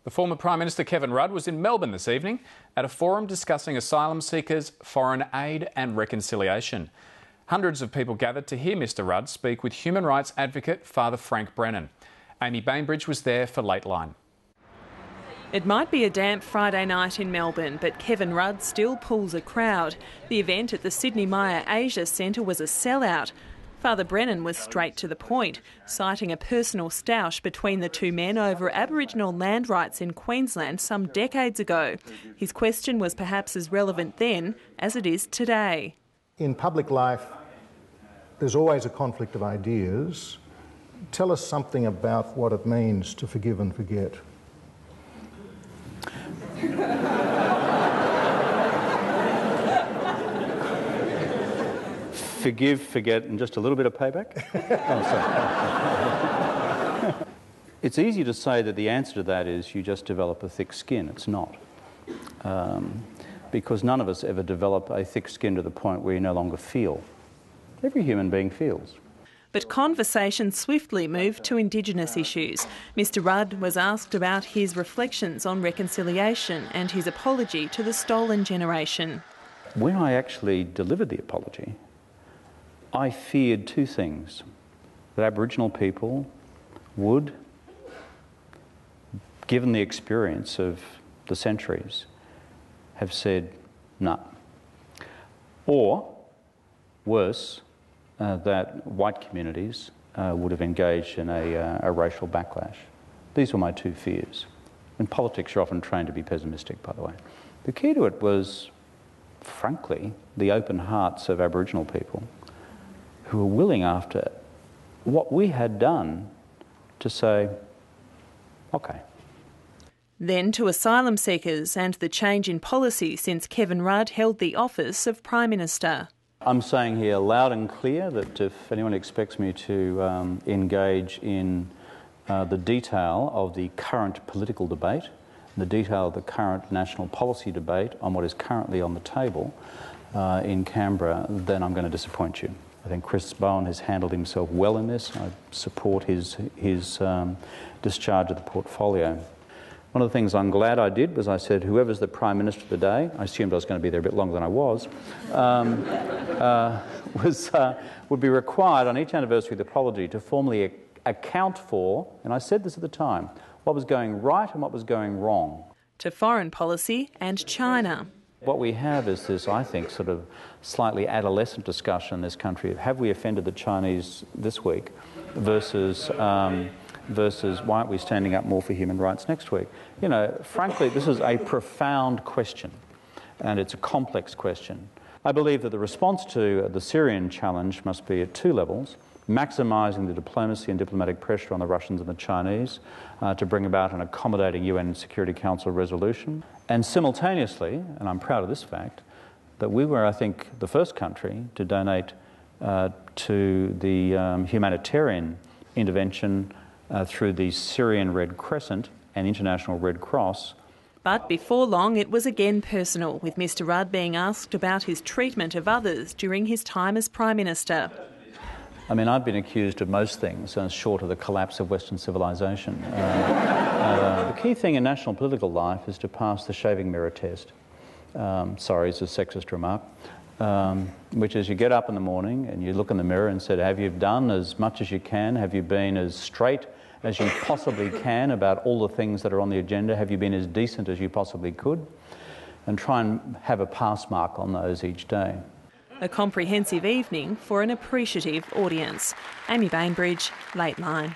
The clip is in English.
The former Prime Minister Kevin Rudd was in Melbourne this evening at a forum discussing asylum seekers, foreign aid and reconciliation. Hundreds of people gathered to hear Mr Rudd speak with human rights advocate Father Frank Brennan. Amy Bainbridge was there for Late Line. It might be a damp Friday night in Melbourne, but Kevin Rudd still pulls a crowd. The event at the Sydney Myer Asia Centre was a sellout. Father Brennan was straight to the point, citing a personal stoush between the two men over Aboriginal land rights in Queensland some decades ago. His question was perhaps as relevant then as it is today. In public life, there's always a conflict of ideas. Tell us something about what it means to forgive and forget. Forgive, forget, and just a little bit of payback? Oh, sorry. It's easy to say that the answer to that is you just develop a thick skin. It's not. Because none of us ever develop a thick skin to the point where you no longer feel. Every human being feels. But conversation swiftly moved to Indigenous issues. Mr Rudd was asked about his reflections on reconciliation and his apology to the stolen generation. When I actually delivered the apology, I feared two things: that Aboriginal people would, given the experience of the centuries, have said no. Or, worse, that white communities would have engaged in a racial backlash. These were my two fears. And politics are often trained to be pessimistic, by the way. The key to it was, frankly, the open hearts of Aboriginal people who were willing, after what we had done, to say, OK. Then to asylum seekers and the change in policy since Kevin Rudd held the office of Prime Minister. I'm saying here loud and clear that if anyone expects me to engage in the detail of the current political debate, the detail of the current national policy debate on what is currently on the table in Canberra, then I'm going to disappoint you. I think Chris Bowen has handled himself well in this. I support his discharge of the portfolio. One of the things I'm glad I did was I said, whoever's the Prime Minister today, I assumed I was going to be there a bit longer than I was, would be required on each anniversary of the apology to formally account for, and I said this at the time, what was going right and what was going wrong. To foreign policy and China. What we have is this, I think, sort of slightly adolescent discussion in this country of have we offended the Chinese this week versus why aren't we standing up more for human rights next week? You know, frankly, this is a profound question, and it's a complex question. I believe that the response to the Syrian challenge must be at two levels: maximising the diplomacy and diplomatic pressure on the Russians and the Chinese to bring about an accommodating UN Security Council resolution, and simultaneously, and I'm proud of this fact, that we were, I think, the first country to donate to the humanitarian intervention through the Syrian Red Crescent and International Red Cross. But before long it was again personal, with Mr Rudd being asked about his treatment of others during his time as Prime Minister. I mean, I've been accused of most things short of the collapse of Western civilisation. The key thing in national political life is to pass the shaving mirror test. Sorry, it's a sexist remark. Which is you get up in the morning and you look in the mirror and say, have you done as much as you can? Have you been as straight as you possibly can about all the things that are on the agenda? Have you been as decent as you possibly could? And try and have a pass mark on those each day. A comprehensive evening for an appreciative audience. Amy Bainbridge, Late Line.